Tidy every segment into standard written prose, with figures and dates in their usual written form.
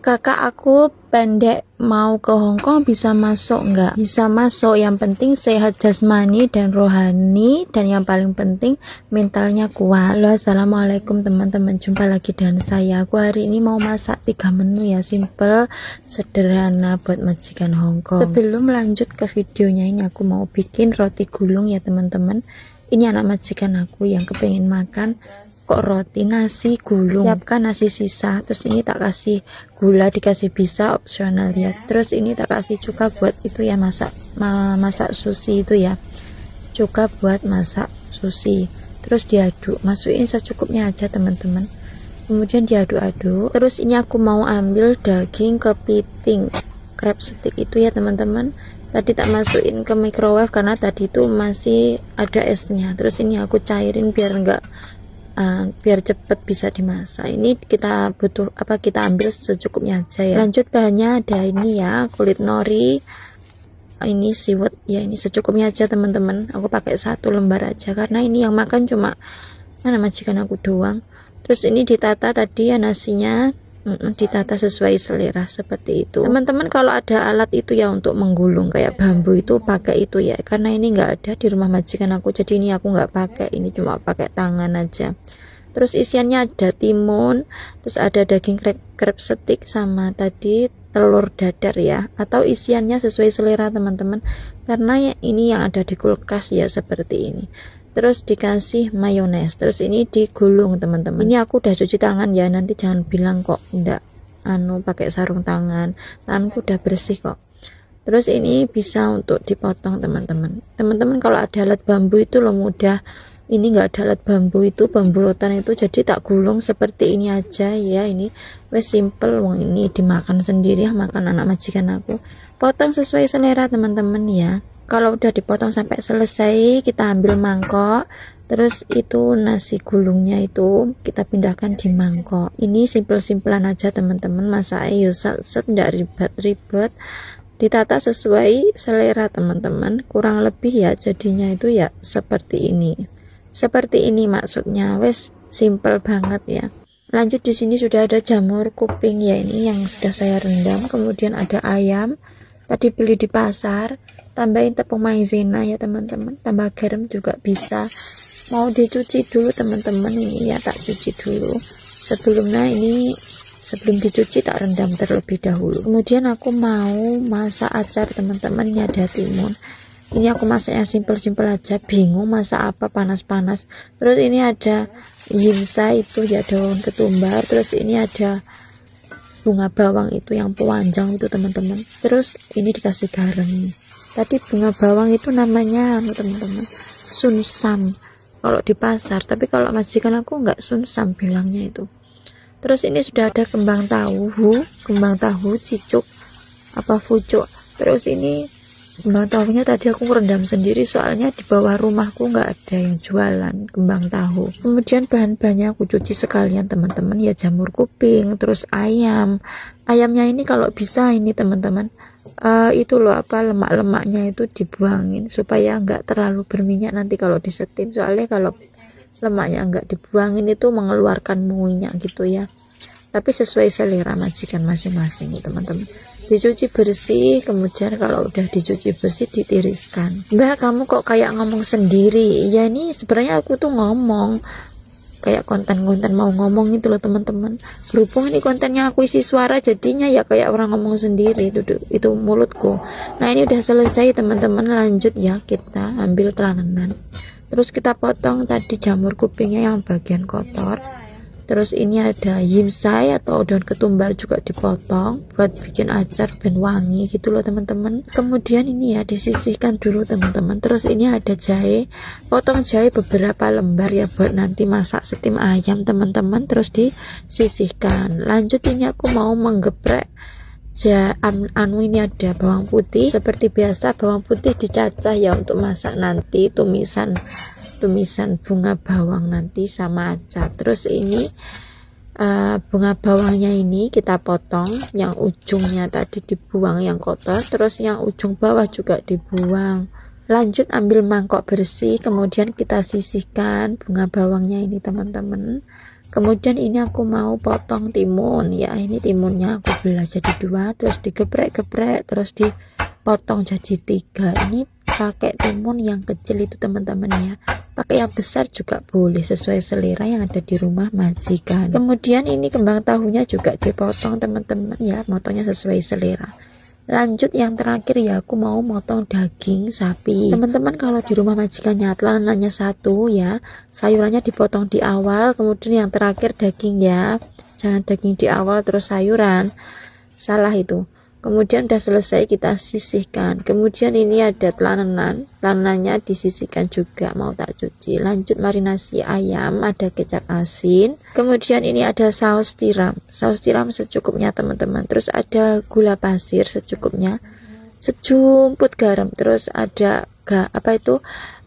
Kakak aku pendek, mau ke Hongkong bisa masuk nggak? Bisa masuk, yang penting sehat jasmani dan rohani, dan yang paling penting mentalnya kuat. Halo, assalamualaikum teman-teman, jumpa lagi dengan saya. Aku hari ini mau masak 3 menu ya, simple, sederhana buat majikan Hongkong. Sebelum lanjut ke videonya ini, aku mau bikin roti gulung ya teman-teman. Ini anak majikan aku yang kepengen makan kok roti nasi gulung. Siapkan nasi sisa, terus ini tak kasih gula, dikasih bisa opsional ya. Terus ini tak kasih cuka buat itu ya, masak sushi itu ya, cuka buat masak sushi. Terus diaduk, masukin secukupnya aja teman-teman, kemudian diaduk-aduk. Terus ini aku mau ambil daging kepiting crab stick itu ya teman-teman. Tadi tak masukin ke microwave karena tadi itu masih ada esnya. Terus ini aku cairin biar cepet bisa dimasak. Ini kita butuh kita ambil secukupnya aja ya. Lanjut bahannya ada ini ya, kulit nori, ini siwet ya, ini secukupnya aja teman-teman. Aku pakai 1 lembar aja karena ini yang makan cuma majikan aku doang. Terus ini ditata tadi ya nasinya, ditata sesuai selera seperti itu teman-teman. Kalau ada alat itu ya untuk menggulung kayak bambu itu pakai itu ya, karena ini enggak ada di rumah majikan aku, jadi ini aku nggak pakai, ini cuma pakai tangan aja. Terus isiannya ada timun, terus ada daging crab stick sama tadi telur dadar ya, atau isiannya sesuai selera teman-teman, karena ya ini yang ada di kulkas ya seperti ini. Terus dikasih mayones, terus ini digulung teman-teman. Ini aku udah cuci tangan ya, nanti jangan bilang kok enggak pakai sarung tangan, tanganku udah bersih kok. Terus ini bisa untuk dipotong teman-teman. Kalau ada alat bambu itu lo mudah, ini enggak ada alat bambu itu, bambu rotan itu, jadi tak gulung seperti ini aja ya. Ini wes simple, wong ini dimakan sendiri ya, makan anak majikan aku. Potong sesuai selera teman-teman ya. Kalau udah dipotong sampai selesai, kita ambil mangkok. Terus itu nasi gulungnya itu kita pindahkan di mangkok. Ini simple-simplean aja teman-teman, masaknya yuk set ndak ribet-ribet. Ditata sesuai selera teman-teman, kurang lebih ya jadinya itu ya seperti ini. Seperti ini maksudnya, wes simple banget ya. Lanjut di sini sudah ada jamur kuping ya, ini yang sudah saya rendam. Kemudian ada ayam, tadi beli di pasar. Tambahin tepung maizena ya teman-teman, tambah garam juga bisa. Mau dicuci dulu teman-teman, ini ya tak cuci dulu. Sebelum dicuci tak rendam terlebih dahulu. Kemudian aku mau masak acar teman-teman, ini ada timun. Ini aku masaknya simple-simple aja, bingung masak apa panas-panas. Terus ini ada yimsai itu ya, daun ketumbar. Terus ini ada bunga bawang itu yang pewanjang itu teman-teman. Terus ini dikasih garam. Tadi bunga bawang itu namanya teman-teman sunsam kalau di pasar, tapi kalau majikan aku nggak sunsam bilangnya itu. Terus ini sudah ada kembang tahu cicuk fucuk. Terus ini kembang tahunya tadi aku rendam sendiri, soalnya di bawah rumahku nggak ada yang jualan kembang tahu. Kemudian bahan-bahannya aku cuci sekalian teman-teman ya, jamur kuping, terus ayamnya ini kalau bisa ini teman-teman itu loh lemak-lemaknya itu dibuangin supaya nggak terlalu berminyak nanti kalau disetim, soalnya kalau lemaknya nggak dibuangin itu mengeluarkan minyak gitu ya. Tapi sesuai selera majikan masing-masing teman-teman. Dicuci bersih, kemudian kalau udah dicuci bersih ditiriskan. Mbak, kamu kok kayak ngomong sendiri? Ya ini sebenarnya aku tuh ngomong kayak konten-konten mau ngomong itu loh teman-teman. Berhubung ini kontennya aku isi suara, jadinya ya kayak orang ngomong sendiri itu mulutku. Nah ini udah selesai teman-teman, lanjut ya, kita ambil telanan. Terus kita potong tadi jamur kupingnya yang bagian kotor. Terus ini ada yimsai atau daun ketumbar juga dipotong buat bikin acar ben wangi gitu loh teman-teman. Kemudian ini ya disisihkan dulu teman-teman. Terus ini ada jahe, potong jahe beberapa lembar ya buat nanti masak steam ayam teman-teman. Terus disisihkan. Lanjut ini aku mau menggeprek ini ada bawang putih. Seperti biasa bawang putih dicacah ya untuk masak nanti tumisan bunga bawang nanti sama acar. Terus ini bunga bawangnya ini kita potong, yang ujungnya tadi dibuang yang kotor, terus yang ujung bawah juga dibuang. Lanjut ambil mangkok bersih, kemudian kita sisihkan bunga bawangnya ini teman-teman. Kemudian ini aku mau potong timun ya, ini timunnya aku belah jadi 2, terus digeprek-geprek, terus dipotong jadi 3. Ini pakai timun yang kecil itu teman-teman ya, pakai yang besar juga boleh sesuai selera yang ada di rumah majikan. Kemudian ini kembang tahunya juga dipotong teman-teman ya, motongnya sesuai selera. Lanjut yang terakhir ya, aku mau motong daging sapi. Teman-teman kalau di rumah majikannya telanannya 1 ya, sayurannya dipotong di awal, kemudian yang terakhir daging ya. Jangan daging di awal terus sayuran, salah itu. Kemudian udah selesai kita sisihkan. Kemudian ini ada telanannya disisihkan juga, mau tak cuci. Lanjut marinasi ayam, ada kecap asin. Kemudian ini ada saus tiram secukupnya teman-teman. Terus ada gula pasir secukupnya, sejumput garam. Terus ada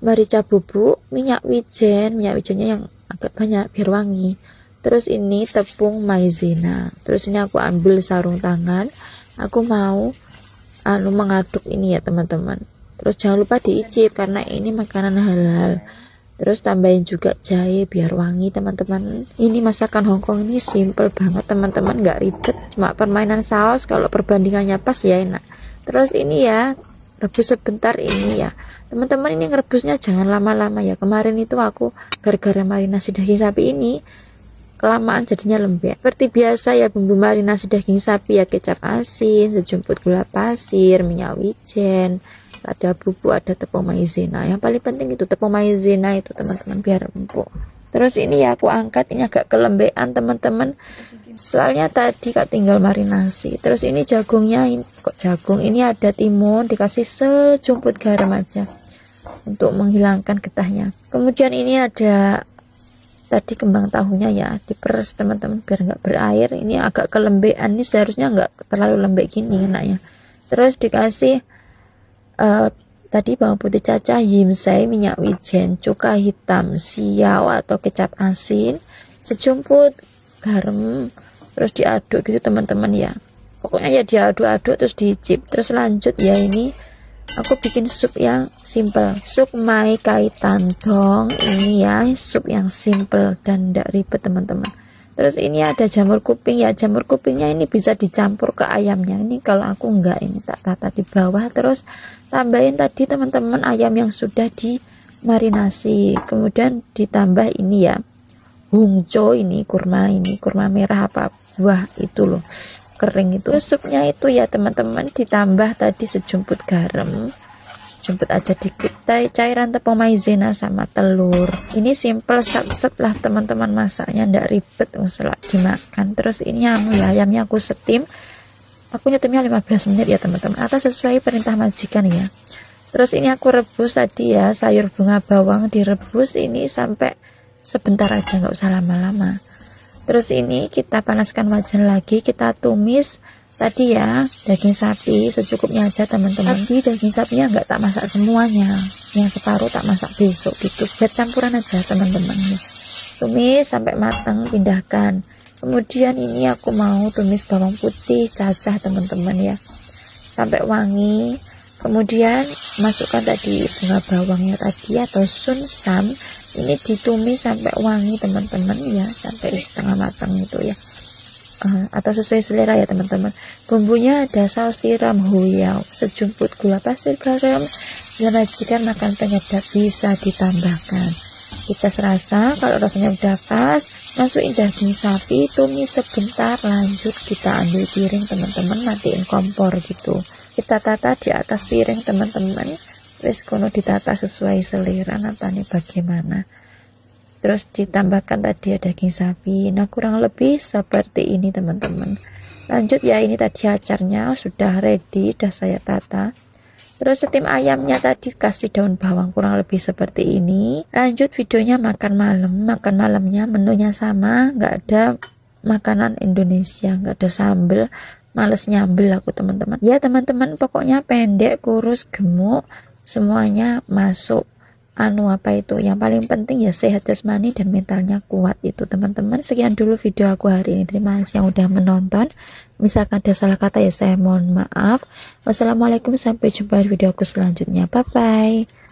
merica bubuk, minyak wijennya yang agak banyak biar wangi. Terus ini tepung maizena. Terus ini aku ambil sarung tangan. Aku mau mengaduk ini ya teman-teman. Terus jangan lupa diicip karena ini makanan halal. Terus tambahin juga jahe biar wangi teman-teman. Ini masakan Hongkong ini simple banget teman-teman, nggak ribet, cuma permainan saus. Kalau perbandingannya pas ya enak. Terus ini ya, rebus sebentar ini ya teman-teman. Ini ngerebusnya jangan lama-lama ya. Kemarin itu aku gara-gara marinasi daging sapi ini kelamaan jadinya lembek. Seperti biasa ya, bumbu marinasi daging sapi ya, kecap asin, sejumput gula pasir, minyak wijen, ada bubuk, ada tepung maizena. Yang paling penting itu tepung maizena itu teman-teman biar empuk. Terus ini ya aku angkat, ini agak kelembean teman-teman, soalnya tadi kak tinggal marinasi. Terus ini jagungnya, ini ada timun, dikasih sejumput garam aja untuk menghilangkan getahnya. Kemudian ini ada tadi kembang tahunya ya, diperes teman-teman biar nggak berair. Ini agak kelembean, ini seharusnya nggak terlalu lembek gini enaknya. Terus dikasih tadi bawang putih cacah, yimsai, minyak wijen, cuka hitam, siau atau kecap asin, sejumput garam. Terus diaduk gitu teman-teman ya, pokoknya ya diaduk-aduk terus diicip. Terus lanjut ya, ini aku bikin sup yang simple, sup mai kai tantong. Ini ya sup yang simple dan tidak ribet teman-teman. Terus ini ada jamur kuping ya, jamur kupingnya ini bisa dicampur ke ayamnya. Ini kalau aku enggak, ini tak tata di bawah. Terus tambahin tadi teman-teman ayam yang sudah dimarinasi. Kemudian ditambah ini ya hungco, ini kurma merah apa buah itu loh, kering itu. Terus supnya itu ya teman-teman ditambah tadi sejumput garam, sejumput aja dikit, cairan tepung maizena sama telur. Ini simple set lah teman-teman, masaknya ndak ribet, selak dimakan. Terus ini ayamnya aku steam, aku nyetimnya 15 menit ya teman-teman, atau sesuai perintah majikan ya. Terus ini aku rebus tadi ya, sayur bunga bawang direbus ini sampai sebentar aja, nggak usah lama-lama. Terus ini kita panaskan wajan lagi, kita tumis tadi ya daging sapi secukupnya aja teman-teman. Tapi daging sapinya nggak tak masak semuanya, yang separuh tak masak besok gitu, buat campuran aja teman-teman. Tumis sampai matang, pindahkan. Kemudian ini aku mau tumis bawang putih cacah teman-teman ya, sampai wangi. Kemudian masukkan tadi bunga bawangnya tadi atau sunsam, ini ditumis sampai wangi teman-teman ya, sampai setengah matang itu ya, atau sesuai selera ya teman-teman. Bumbunya ada saus tiram, huyao, sejumput gula pasir, garam. Bila majikan makan penyedap bisa ditambahkan. Kita serasa, kalau rasanya udah pas, masukin daging sapi, tumis sebentar, lanjut kita ambil piring teman-teman, matiin kompor gitu. Kita tata di atas piring teman-teman, wis kono ditata sesuai selera natane bagaimana. Terus ditambahkan tadi ada daging sapi. Nah kurang lebih seperti ini teman-teman. Lanjut ya, ini tadi acarnya sudah ready, sudah saya tata. Terus steam ayamnya tadi kasih daun bawang, kurang lebih seperti ini. Lanjut videonya makan malam. Makan malamnya menunya sama, nggak ada makanan Indonesia, nggak ada sambel. Males nyambel aku teman-teman ya. Teman-teman pokoknya pendek, kurus, gemuk, semuanya masuk. Yang paling penting ya sehat jasmani dan mentalnya kuat itu teman-teman. Sekian dulu video aku hari ini, terima kasih yang udah menonton. Misalkan ada salah kata ya saya mohon maaf. Wassalamualaikum, sampai jumpa di video aku selanjutnya, bye bye.